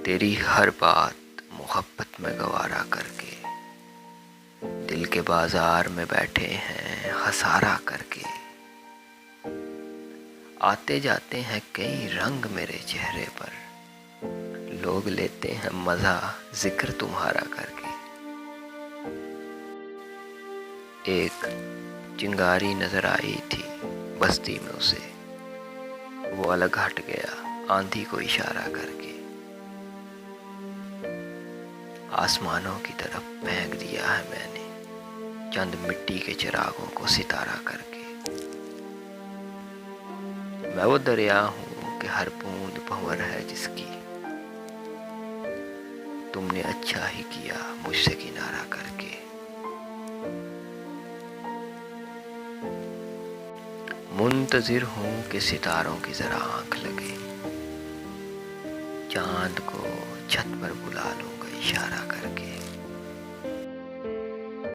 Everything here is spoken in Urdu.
تیری ہر بات محبت میں گوارا کر کے، دل کے بازار میں بیٹھے ہیں خسارہ کر کے، آتے جاتے ہیں کئی رنگ میرے چہرے پر، لوگ لیتے ہیں مزہ ذکر تمہارا کر کے۔ ایک چنگاری نظر آئی تھی بستی میں اسے، وہ الگ ہٹ گیا آندھی کو اشارہ کر کے، آسمانوں کی طرف پھینک دیا ہے میں نے چند مٹی کے چراغوں کو ستارہ کر کے۔ میں وہ دریا ہوں کہ ہر بوند بھنور ہے جس کی، تم نے اچھا ہی کیا مجھ سے کنارہ کر کے۔ منتظر ہوں کہ ستاروں کی ذرا آنکھ لگے، چاند کو چھت پر بلا لوں گا اشارہ کر کے۔